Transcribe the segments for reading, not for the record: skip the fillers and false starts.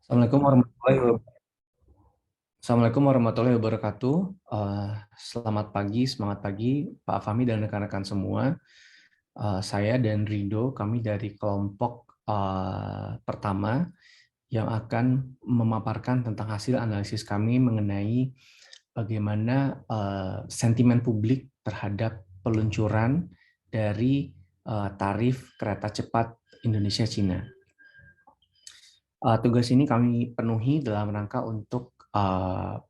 Assalamualaikum warahmatullahi wabarakatuh. Assalamualaikum warahmatullahi wabarakatuh. Selamat pagi, semangat pagi Pak Fahmi dan rekan-rekan semua. Saya dan Rido, kami dari kelompok pertama yang akan memaparkan tentang hasil analisis kami mengenai bagaimana sentimen publik terhadap peluncuran dari tarif kereta cepat Indonesia-Cina. Tugas ini kami penuhi dalam rangka untuk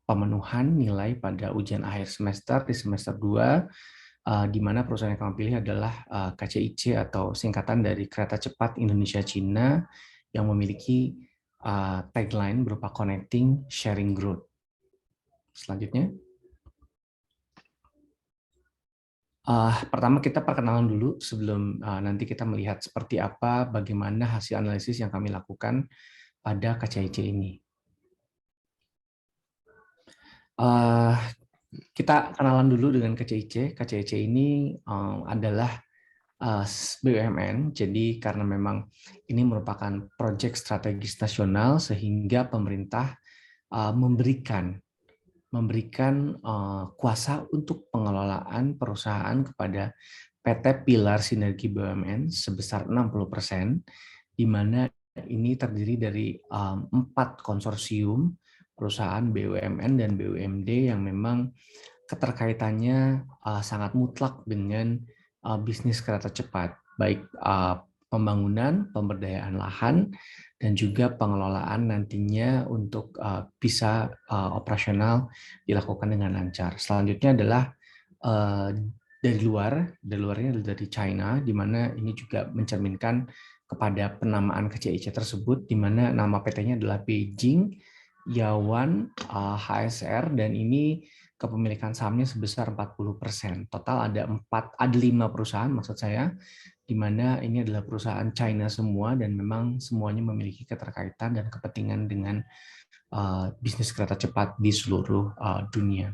pemenuhan nilai pada ujian akhir semester di semester 2, di mana perusahaan yang kami pilih adalah KCIC atau singkatan dari Kereta Cepat Indonesia Cina yang memiliki tagline berupa Connecting Sharing Growth. Selanjutnya, pertama kita perkenalan dulu sebelum nanti kita melihat seperti apa, bagaimana hasil analisis yang kami lakukan pada KCIC ini. Kita kenalan dulu dengan KCIC. KCIC ini adalah BUMN, jadi karena memang ini merupakan proyek strategis nasional sehingga pemerintah memberikan kuasa untuk pengelolaan perusahaan kepada PT Pilar Sinergi BUMN sebesar 60%, di mana ini terdiri dari 4 konsorsium perusahaan BUMN dan BUMD yang memang keterkaitannya sangat mutlak dengan bisnis kereta cepat, baik pembangunan, pemberdayaan lahan, dan juga pengelolaan nantinya untuk bisa operasional dilakukan dengan lancar. Selanjutnya adalah dari luarnya adalah dari China, di mana ini juga mencerminkan kepada penamaan KCIC tersebut, di mana nama PT-nya adalah Beijing Yawan HSR, dan ini kepemilikan sahamnya sebesar 40%. Total ada 5 perusahaan maksud saya, di mana ini adalah perusahaan China semua dan memang semuanya memiliki keterkaitan dan kepentingan dengan bisnis kereta cepat di seluruh dunia.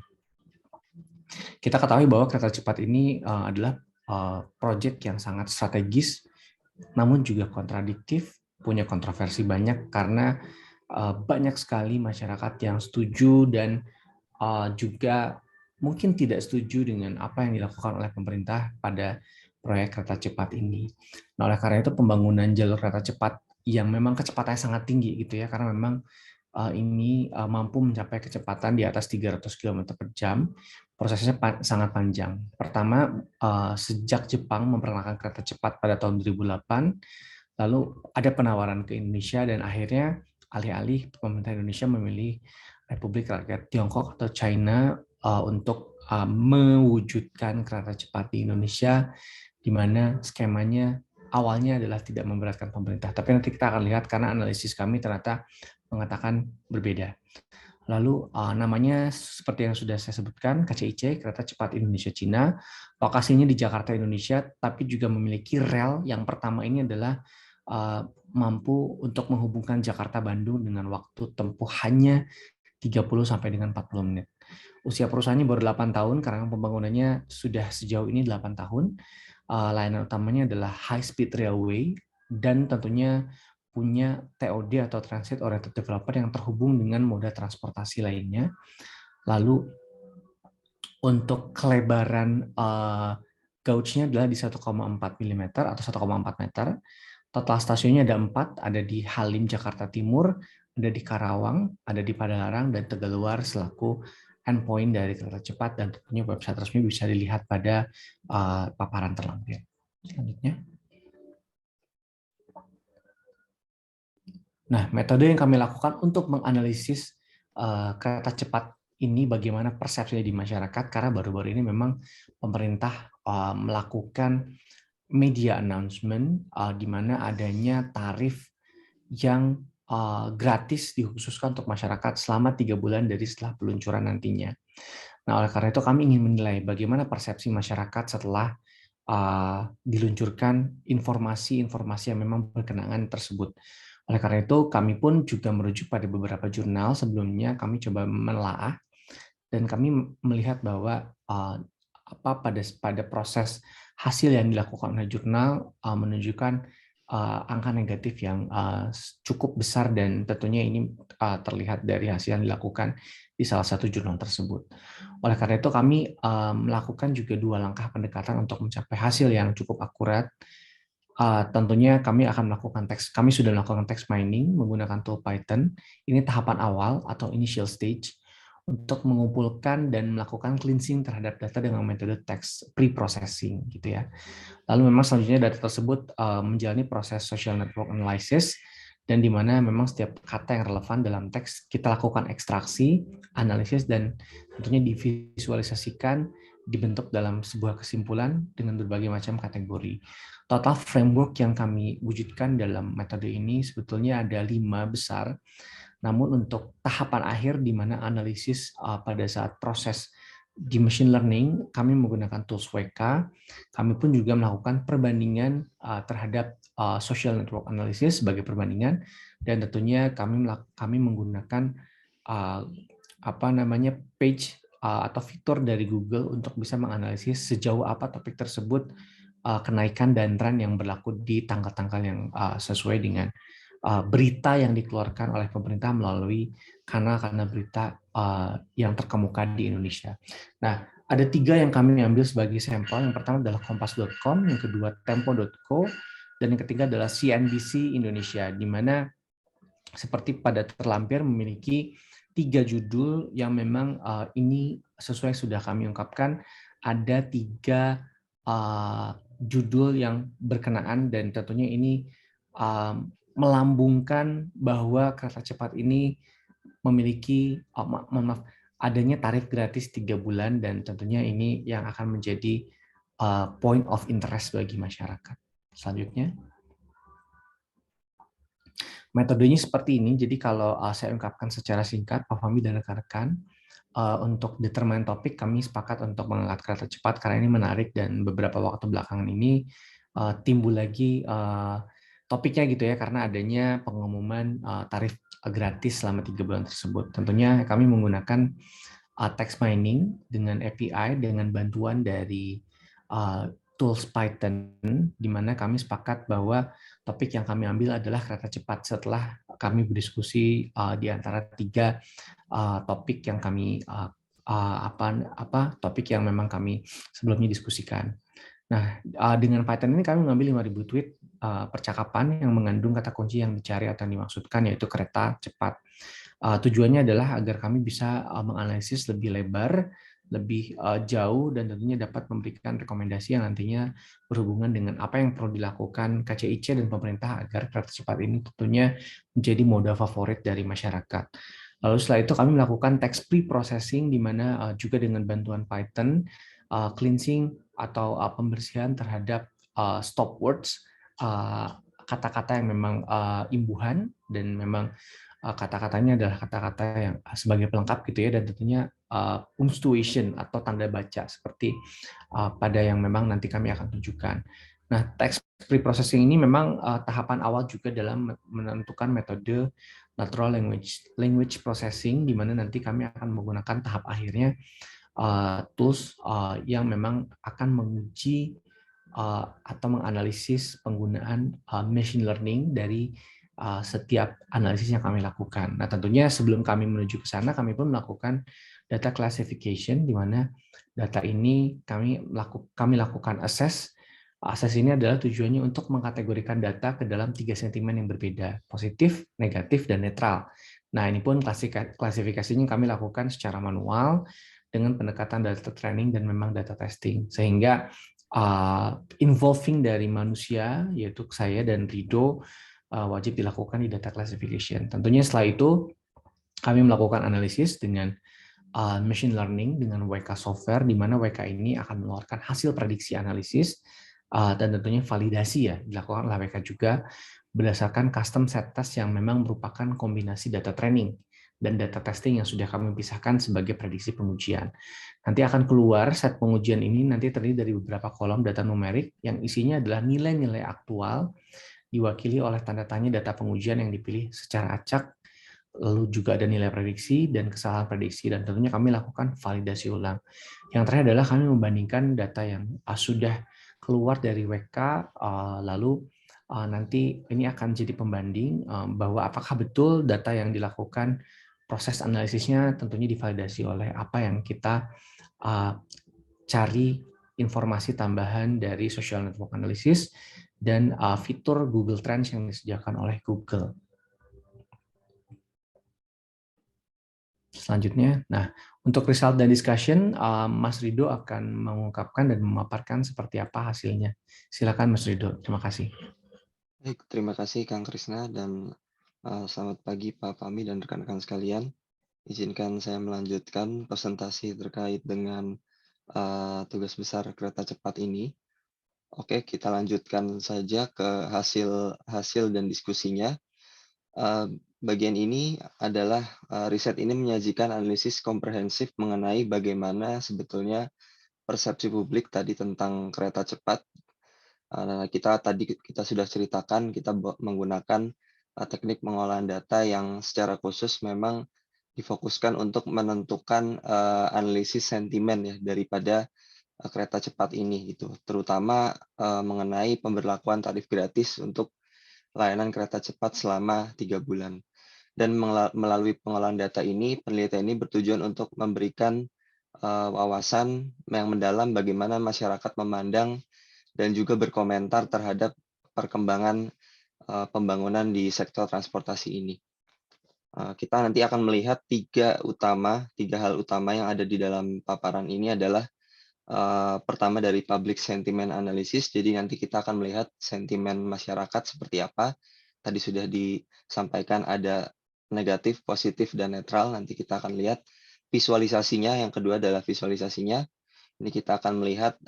Kita ketahui bahwa kereta cepat ini adalah proyek yang sangat strategis, namun juga kontradiktif, punya kontroversi banyak karena banyak sekali masyarakat yang setuju dan juga mungkin tidak setuju dengan apa yang dilakukan oleh pemerintah pada proyek kereta cepat ini. Nah, oleh karena itu pembangunan jalur kereta cepat yang memang kecepatannya sangat tinggi gitu ya, karena memang ini mampu mencapai kecepatan di atas 300 km per jam. Prosesnya sangat panjang. Pertama, sejak Jepang memperkenalkan kereta cepat pada tahun 2008, lalu ada penawaran ke Indonesia dan akhirnya alih-alih pemerintah Indonesia memilih Republik Rakyat Tiongkok atau China untuk mewujudkan kereta cepat di Indonesia, di mana skemanya awalnya adalah tidak memberatkan pemerintah. Tapi nanti kita akan lihat karena analisis kami ternyata mengatakan berbeda. Lalu namanya seperti yang sudah saya sebutkan, KCIC, Kereta Cepat Indonesia Cina. Lokasinya di Jakarta, Indonesia, tapi juga memiliki rel yang pertama ini adalah mampu untuk menghubungkan Jakarta-Bandung dengan waktu tempuh hanya 30 sampai dengan 40 menit. Usia perusahaannya baru 8 tahun karena pembangunannya sudah sejauh ini 8 tahun. Layanan utamanya adalah high speed railway dan tentunya punya TOD atau Transit Oriented Developer yang terhubung dengan moda transportasi lainnya. Lalu untuk kelebaran gauge-nya adalah di 1,4 mm atau 1,4 meter. Total stasiunnya ada 4, ada di Halim Jakarta Timur, ada di Karawang, ada di Padalarang, dan Tegaluar selaku endpoint dari kereta cepat, dan tentunya website resmi bisa dilihat pada paparan terlampir. Selanjutnya. Nah, metode yang kami lakukan untuk menganalisis kereta cepat ini bagaimana persepsinya di masyarakat, karena baru-baru ini memang pemerintah melakukan media announcement di mana adanya tarif yang gratis dikhususkan untuk masyarakat selama 3 bulan dari setelah peluncuran nantinya. Nah, oleh karena itu kami ingin menilai bagaimana persepsi masyarakat setelah diluncurkan informasi-informasi yang memang berkenaan tersebut. Oleh karena itu, kami pun juga merujuk pada beberapa jurnal sebelumnya. Kami coba menelaah dan kami melihat bahwa pada proses hasil yang dilakukan oleh jurnal menunjukkan angka negatif yang cukup besar, dan tentunya ini terlihat dari hasil yang dilakukan di salah satu jurnal tersebut. Oleh karena itu kami melakukan juga 2 langkah pendekatan untuk mencapai hasil yang cukup akurat. Tentunya kami sudah melakukan text mining menggunakan tool Python. Ini tahapan awal atau initial stage untuk mengumpulkan dan melakukan cleansing terhadap data dengan metode text pre-processing gitu ya. Lalu memang selanjutnya data tersebut menjalani proses social network analysis, dan di mana memang setiap kata yang relevan dalam teks kita lakukan ekstraksi, analisis, dan tentunya divisualisasikan, dibentuk dalam sebuah kesimpulan dengan berbagai macam kategori. Total framework yang kami wujudkan dalam metode ini sebetulnya ada 5 besar, namun untuk tahapan akhir di mana analisis pada saat proses di machine learning, kami menggunakan tools WK. Kami pun juga melakukan perbandingan terhadap social network analysis sebagai perbandingan, dan tentunya kami menggunakan page atau fitur dari Google untuk bisa menganalisis sejauh apa topik tersebut kenaikan dan tren yang berlaku di tanggal-tanggal yang sesuai dengan berita yang dikeluarkan oleh pemerintah melalui kanal-kanal berita yang terkemuka di Indonesia. Nah, ada 3 yang kami ambil sebagai sampel. Yang pertama adalah kompas.com, yang kedua tempo.co, dan yang ketiga adalah CNBC Indonesia, di mana seperti pada terlampir memiliki 3 judul yang memang ini sesuai sudah kami ungkapkan, ada 3 judul yang berkenaan, dan tentunya ini melambungkan bahwa kereta cepat ini memiliki adanya tarif gratis 3 bulan, dan tentunya ini yang akan menjadi point of interest bagi masyarakat. Selanjutnya, metodenya seperti ini. Jadi kalau saya ungkapkan secara singkat, Pak Fahmi dan rekan-rekan, untuk determine topik kami sepakat untuk mengangkat kereta cepat karena ini menarik, dan beberapa waktu belakangan ini timbul lagi topiknya gitu ya, karena adanya pengumuman tarif gratis selama 3 bulan tersebut. Tentunya kami menggunakan text mining dengan API dengan bantuan dari tools Python, di mana kami sepakat bahwa topik yang kami ambil adalah kereta cepat setelah kami berdiskusi di antara 3 topik yang kami topik yang memang kami sebelumnya diskusikan. Nah, dengan Python ini kami mengambil 5.000 tweet percakapan yang mengandung kata kunci yang dicari atau yang dimaksudkan, yaitu kereta cepat. Tujuannya adalah agar kami bisa menganalisis lebih lebar, lebih jauh, dan tentunya dapat memberikan rekomendasi yang nantinya berhubungan dengan apa yang perlu dilakukan KCIC dan pemerintah agar kereta cepat ini tentunya menjadi moda favorit dari masyarakat. Lalu setelah itu kami melakukan text pre-processing, di mana juga dengan bantuan Python, cleansing atau pembersihan terhadap stop words, kata-kata yang memang imbuhan, dan memang kata-katanya adalah kata-kata yang sebagai pelengkap gitu ya, dan tentunya punctuation atau tanda baca seperti pada yang memang nanti kami akan tunjukkan. Nah, text pre-processing ini memang tahapan awal juga dalam menentukan metode natural language processing, di mana nanti kami akan menggunakan tahap akhirnya tools yang memang akan menguji atau menganalisis penggunaan machine learning dari setiap analisis yang kami lakukan. Nah, tentunya sebelum kami menuju ke sana, kami pun melakukan data classification, di mana data ini kami lakukan assess. Assess ini adalah tujuannya untuk mengkategorikan data ke dalam 3 sentimen yang berbeda, positif, negatif, dan netral. Nah, ini pun klasifikasinya kami lakukan secara manual dengan pendekatan data training dan memang data testing, sehingga involving dari manusia, yaitu saya dan Rido, wajib dilakukan di data classification. Tentunya setelah itu kami melakukan analisis dengan machine learning dengan WK software, di mana WK ini akan mengeluarkan hasil prediksi analisis dan tentunya validasi ya dilakukan oleh WK juga berdasarkan custom set test yang memang merupakan kombinasi data training dan data testing yang sudah kami pisahkan sebagai prediksi pengujian. Nanti akan keluar set pengujian ini nanti terdiri dari beberapa kolom data numerik yang isinya adalah nilai-nilai aktual diwakili oleh tanda tanya data pengujian yang dipilih secara acak, lalu juga ada nilai prediksi dan kesalahan prediksi, dan tentunya kami lakukan validasi ulang. Yang terakhir adalah kami membandingkan data yang sudah keluar dari WK, lalu nanti ini akan jadi pembanding bahwa apakah betul data yang dilakukan proses analisisnya tentunya divalidasi oleh apa yang kita cari informasi tambahan dari social network analysis dan fitur Google Trends yang disediakan oleh Google. Selanjutnya, nah untuk result dan discussion, Mas Rido akan mengungkapkan dan memaparkan seperti apa hasilnya. Silakan Mas Rido, terima kasih. Baik, terima kasih Kang Krisna dan selamat pagi Pak Fahmi dan rekan-rekan sekalian. Izinkan saya melanjutkan presentasi terkait dengan tugas besar kereta cepat ini. Oke, kita lanjutkan saja ke hasil dan diskusinya. Bagian ini adalah riset ini menyajikan analisis komprehensif mengenai bagaimana sebetulnya persepsi publik tadi tentang kereta cepat. Kita sudah ceritakan kita menggunakan teknik pengolahan data yang secara khusus memang difokuskan untuk menentukan analisis sentimen ya daripada kereta cepat ini gitu, terutama mengenai pemberlakuan tarif gratis untuk layanan kereta cepat selama 3 bulan. Dan melalui pengolahan data ini, penelitian ini bertujuan untuk memberikan wawasan yang mendalam bagaimana masyarakat memandang dan juga berkomentar terhadap perkembangan pembangunan di sektor transportasi ini. Kita nanti akan melihat tiga hal utama yang ada di dalam paparan ini adalah pertama dari public sentiment analysis. Jadi nanti kita akan melihat sentimen masyarakat seperti apa. Tadi sudah disampaikan ada negatif, positif, dan netral. Nanti kita akan lihat visualisasinya. Yang kedua adalah visualisasinya. Ini kita akan melihat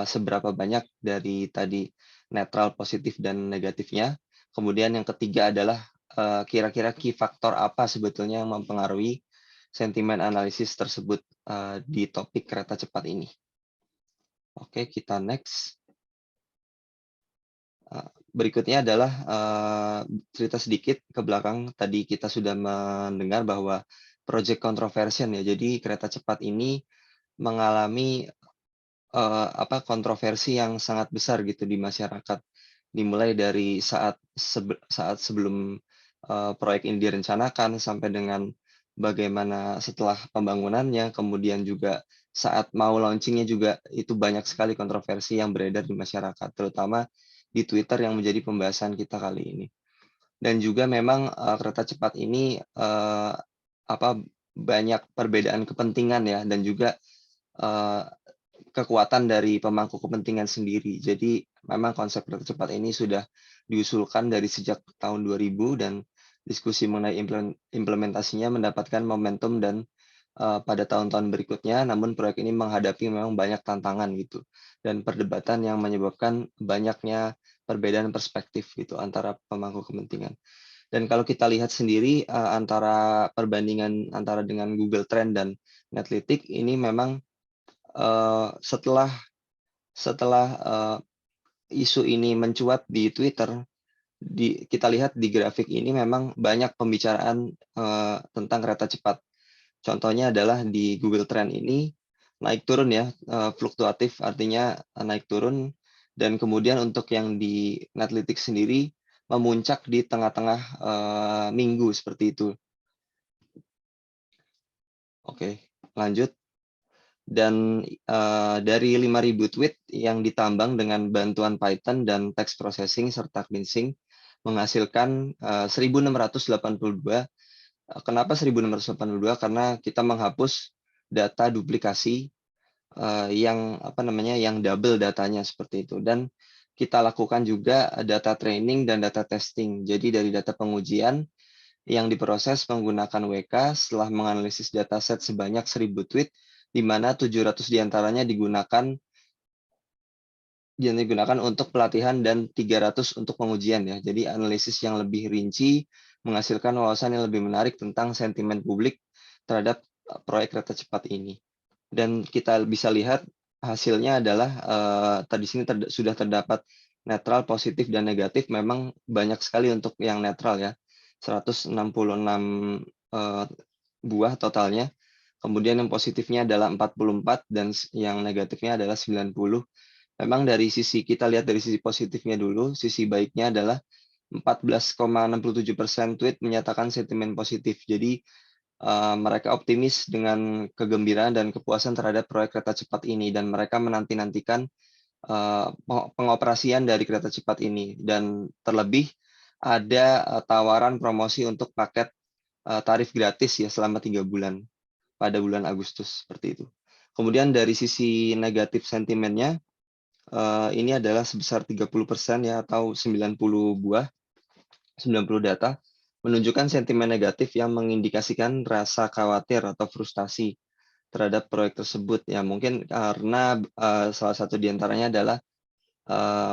seberapa banyak dari tadi netral, positif, dan negatifnya. Kemudian yang ketiga adalah kira-kira key faktor apa sebetulnya yang mempengaruhi sentimen analisis tersebut di topik kereta cepat ini. Oke, kita next. Berikutnya adalah cerita sedikit ke belakang. Tadi kita sudah mendengar bahwa project controversial ya. Jadi kereta cepat ini mengalami kontroversi yang sangat besar gitu di masyarakat. Dimulai dari saat sebelum proyek ini direncanakan sampai dengan bagaimana setelah pembangunannya, kemudian juga saat mau launching-nya juga itu banyak sekali kontroversi yang beredar di masyarakat, terutama di Twitter yang menjadi pembahasan kita kali ini. Dan juga memang kereta cepat ini banyak perbedaan kepentingan ya, dan juga kekuatan dari pemangku kepentingan sendiri. Jadi memang konsep kereta cepat ini sudah diusulkan dari sejak tahun 2000 dan diskusi mengenai implementasinya mendapatkan momentum dan pada tahun-tahun berikutnya, namun proyek ini menghadapi memang banyak tantangan gitu dan perdebatan yang menyebabkan banyaknya perbedaan perspektif gitu antara pemangku kepentingan. Dan kalau kita lihat sendiri antara perbandingan antara dengan Google Trend dan Netlytics ini memang setelah isu ini mencuat di Twitter, kita lihat di grafik ini memang banyak pembicaraan tentang kereta cepat. Contohnya adalah di Google Trend ini naik turun ya, fluktuatif artinya naik turun, dan kemudian untuk yang di Netlytics sendiri memuncak di tengah-tengah minggu seperti itu. Oke, lanjut. Dan dari 5.000 tweet yang ditambang dengan bantuan Python dan text processing serta cleansing menghasilkan 1.682. Kenapa 1.682? Karena kita menghapus data duplikasi yang double datanya seperti itu. Dan kita lakukan juga data training dan data testing. Jadi dari data pengujian yang diproses menggunakan WK setelah menganalisis dataset sebanyak 1.000 tweet, di mana 700 diantaranya digunakan untuk pelatihan dan 300 untuk pengujian ya. Jadi analisis yang lebih rinci menghasilkan wawasan yang lebih menarik tentang sentimen publik terhadap proyek kereta cepat ini. Dan kita bisa lihat hasilnya adalah tadi sini sudah terdapat netral, positif, dan negatif. Memang banyak sekali untuk yang netral ya. 166 buah totalnya. Kemudian yang positifnya adalah 44 dan yang negatifnya adalah 90. Memang dari sisi kita lihat dari sisi positifnya dulu, sisi baiknya adalah 14,67% tweet menyatakan sentimen positif. Jadi mereka optimis dengan kegembiraan dan kepuasan terhadap proyek kereta cepat ini dan mereka menanti-nantikan pengoperasian dari kereta cepat ini dan terlebih ada tawaran promosi untuk paket tarif gratis ya selama 3 bulan pada bulan Agustus seperti itu. Kemudian dari sisi negatif sentimennya ini adalah sebesar 30% ya atau 90 data menunjukkan sentimen negatif yang mengindikasikan rasa khawatir atau frustasi terhadap proyek tersebut. Ya mungkin karena salah satu di antaranya adalah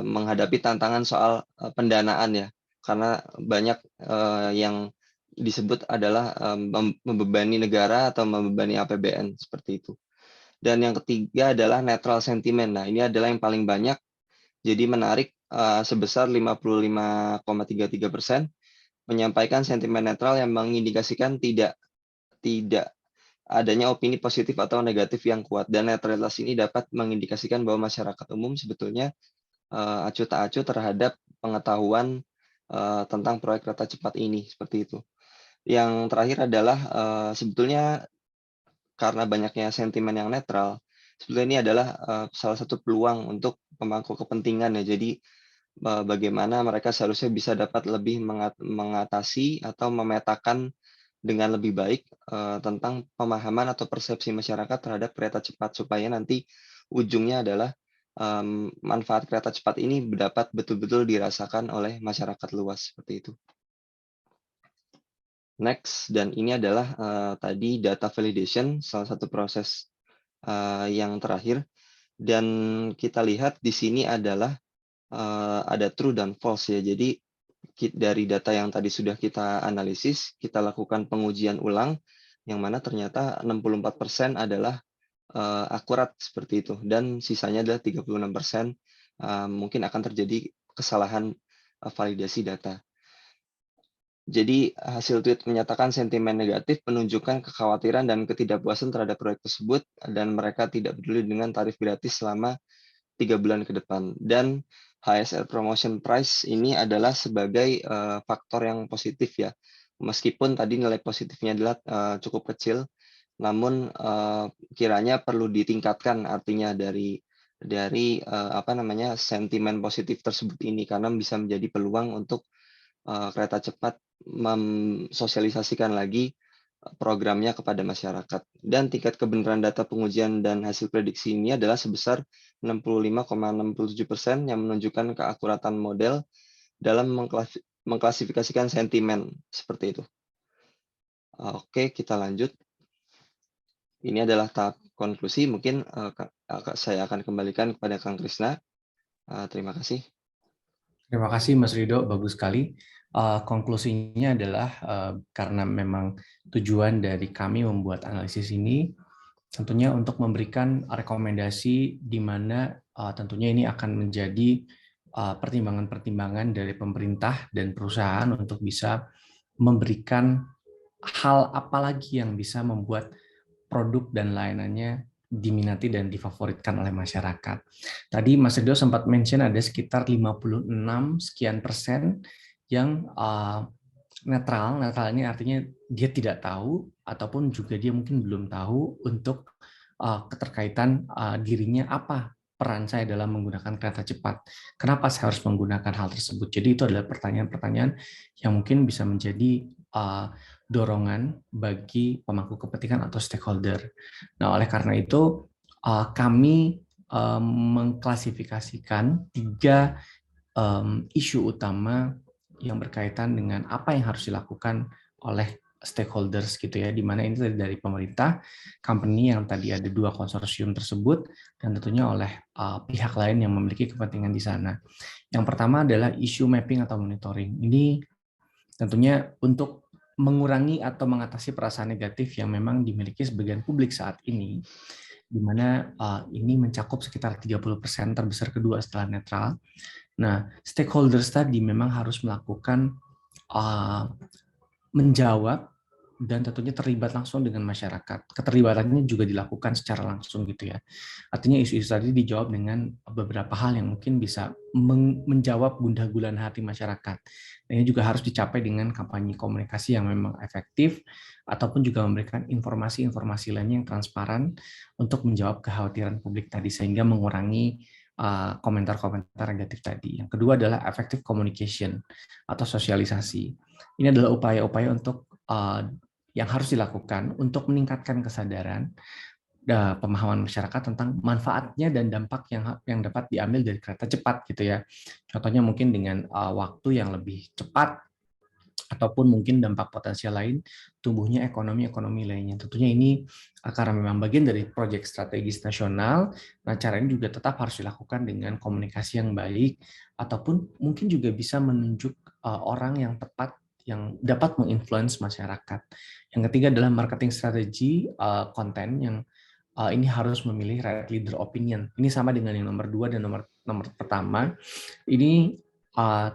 menghadapi tantangan soal pendanaan ya, karena banyak yang disebut adalah membebani negara atau membebani APBN seperti itu. Dan yang ketiga adalah netral sentiment. Nah, ini adalah yang paling banyak, jadi menarik sebesar 55,33% menyampaikan sentimen netral yang mengindikasikan tidak tidak adanya opini positif atau negatif yang kuat dan netralitas ini dapat mengindikasikan bahwa masyarakat umum sebetulnya acuh tak acuh terhadap pengetahuan tentang proyek kereta cepat ini seperti itu. Yang terakhir adalah sebetulnya karena banyaknya sentimen yang netral, sebetulnya ini adalah salah satu peluang untuk pemangku kepentingan ya. Jadi bagaimana mereka seharusnya bisa dapat lebih mengatasi atau memetakan dengan lebih baik tentang pemahaman atau persepsi masyarakat terhadap kereta cepat supaya nanti ujungnya adalah manfaat kereta cepat ini dapat betul-betul dirasakan oleh masyarakat luas seperti itu. Next, dan ini adalah tadi data validation, salah satu proses yang terakhir. Dan kita lihat di sini adalah ada true dan false ya. Jadi dari data yang tadi sudah kita analisis, kita lakukan pengujian ulang, yang mana ternyata 64% adalah akurat seperti itu, dan sisanya adalah 36% mungkin akan terjadi kesalahan validasi data. Jadi hasil tweet menyatakan sentimen negatif menunjukkan kekhawatiran dan ketidakpuasan terhadap proyek tersebut dan mereka tidak peduli dengan tarif gratis selama 3 bulan ke depan. Dan HSL promotion price ini adalah sebagai faktor yang positif ya. Meskipun tadi nilai positifnya adalah cukup kecil, namun kiranya perlu ditingkatkan artinya dari sentimen positif tersebut ini karena bisa menjadi peluang untuk kereta cepat mensosialisasikan lagi programnya kepada masyarakat. Dan tingkat kebenaran data pengujian dan hasil prediksi ini adalah sebesar 65,67% yang menunjukkan keakuratan model dalam mengklasifikasikan sentimen seperti itu. Oke, kita lanjut. Ini adalah tahap konklusi. Mungkin saya akan kembalikan kepada Kang Krisna. Terima kasih. Terima kasih Mas Rido, bagus sekali. Konklusinya adalah karena memang tujuan dari kami membuat analisis ini tentunya untuk memberikan rekomendasi di mana tentunya ini akan menjadi pertimbangan-pertimbangan dari pemerintah dan perusahaan untuk bisa memberikan hal apa lagi yang bisa membuat produk dan layanannya diminati dan difavoritkan oleh masyarakat. Tadi Mas Rido sempat mention ada sekitar 56 sekian persen yang netral. Netral ini artinya dia tidak tahu ataupun juga dia mungkin belum tahu untuk keterkaitan dirinya apa peran saya dalam menggunakan kereta cepat. Kenapa saya harus menggunakan hal tersebut? Jadi itu adalah pertanyaan-pertanyaan yang mungkin bisa menjadi dorongan bagi pemangku kepentingan atau stakeholder. Nah, oleh karena itu kami mengklasifikasikan 3 isu utama yang berkaitan dengan apa yang harus dilakukan oleh stakeholders gitu ya, di mana ini dari pemerintah, company yang tadi ada 2 konsorsium tersebut, dan tentunya oleh pihak lain yang memiliki kepentingan di sana. Yang pertama adalah isu mapping atau monitoring. Ini tentunya untuk mengurangi atau mengatasi perasaan negatif yang memang dimiliki sebagian publik saat ini, di mana ini mencakup sekitar 30% terbesar kedua setelah netral. Nah, stakeholders tadi memang harus melakukan menjawab dan tentunya terlibat langsung dengan masyarakat. Keterlibatannya juga dilakukan secara langsung gitu ya. Artinya isu-isu tadi dijawab dengan beberapa hal yang mungkin bisa menjawab gundah gulana hati masyarakat. Dan ini juga harus dicapai dengan kampanye komunikasi yang memang efektif, ataupun juga memberikan informasi-informasi lainnya yang transparan untuk menjawab kekhawatiran publik tadi, sehingga mengurangi komentar-komentar negatif tadi. Yang kedua adalah effective communication atau sosialisasi. Ini adalah upaya-upaya untuk yang harus dilakukan untuk meningkatkan kesadaran pemahaman masyarakat tentang manfaatnya dan dampak yang dapat diambil dari kereta cepat gitu ya. Contohnya mungkin dengan waktu yang lebih cepat, ataupun mungkin dampak potensial lain tumbuhnya ekonomi-ekonomi lainnya. Tentunya ini karena memang bagian dari proyek strategis nasional, nah cara ini juga tetap harus dilakukan dengan komunikasi yang baik, ataupun mungkin juga bisa menunjuk orang yang tepat yang dapat menginfluence masyarakat. Yang ketiga adalah marketing strategi konten yang ini harus memilih right leader opinion. Ini sama dengan yang nomor 2 dan nomor pertama. Ini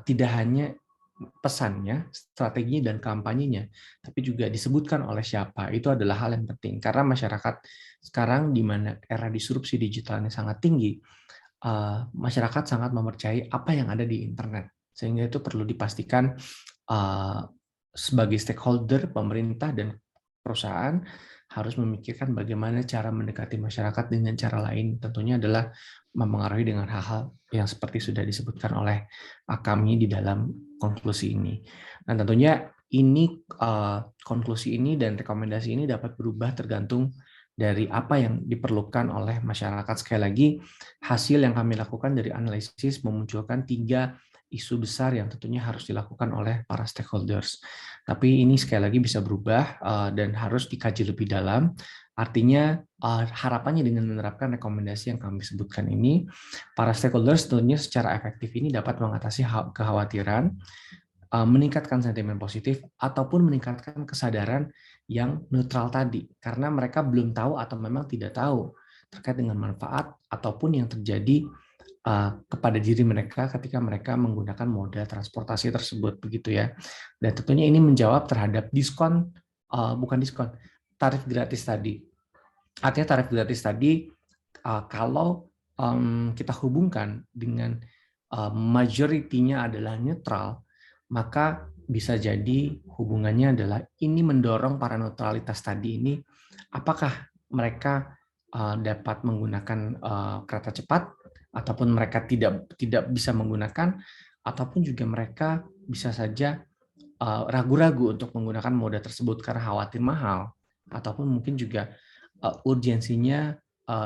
tidak hanya pesannya, strateginya, dan kampanyenya, tapi juga disebutkan oleh siapa. Itu adalah hal yang penting, karena masyarakat sekarang di mana era disrupsi digitalnya sangat tinggi, masyarakat sangat mempercayai apa yang ada di internet, sehingga itu perlu dipastikan sebagai stakeholder, pemerintah dan perusahaan harus memikirkan bagaimana cara mendekati masyarakat dengan cara lain. Tentunya adalah mempengaruhi dengan hal-hal yang seperti sudah disebutkan oleh kami di dalam konklusi ini. Dan tentunya ini konklusi ini dan rekomendasi ini dapat berubah tergantung dari apa yang diperlukan oleh masyarakat. Sekali lagi, hasil yang kami lakukan dari analisis memunculkan 3 isu besar yang tentunya harus dilakukan oleh para stakeholders. Tapi ini sekali lagi bisa berubah dan harus dikaji lebih dalam. Artinya harapannya dengan menerapkan rekomendasi yang kami sebutkan ini, para stakeholders tentunya secara efektif ini dapat mengatasi kekhawatiran, meningkatkan sentimen positif, ataupun meningkatkan kesadaran yang neutral tadi. Karena mereka belum tahu atau memang tidak tahu terkait dengan manfaat ataupun yang terjadi kepada diri mereka ketika mereka menggunakan moda transportasi tersebut, begitu ya. Dan tentunya ini menjawab terhadap diskon, bukan diskon, tarif gratis tadi. Artinya tarif gratis tadi kalau kita hubungkan dengan majority-nya adalah netral, maka bisa jadi hubungannya adalah ini mendorong para netralitas tadi ini, apakah mereka dapat menggunakan kereta cepat, ataupun mereka tidak bisa menggunakan, ataupun juga mereka bisa saja ragu-ragu untuk menggunakan moda tersebut karena khawatir mahal, ataupun mungkin juga urgensinya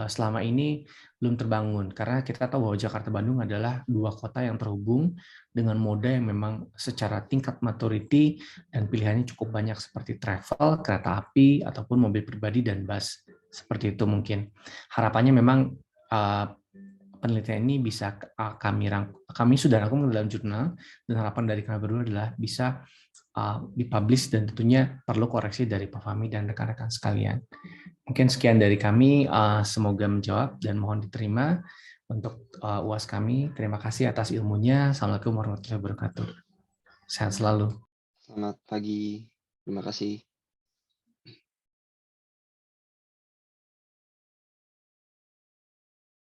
selama ini belum terbangun, karena kita tahu bahwa Jakarta Bandung adalah 2 kota yang terhubung dengan moda yang memang secara tingkat maturity dan pilihannya cukup banyak seperti travel, kereta api, ataupun mobil pribadi dan bus. Seperti itu mungkin. Harapannya memang penelitian ini bisa kami sudah rangkum dalam jurnal, dan harapan dari kami berdua adalah bisa dipublish dan tentunya perlu koreksi dari Pak Fahmi dan rekan-rekan sekalian. Mungkin sekian dari kami, semoga menjawab dan mohon diterima untuk UAS kami. Terima kasih atas ilmunya. Assalamualaikum warahmatullahi wabarakatuh. Sehat selalu. Selamat pagi. Terima kasih.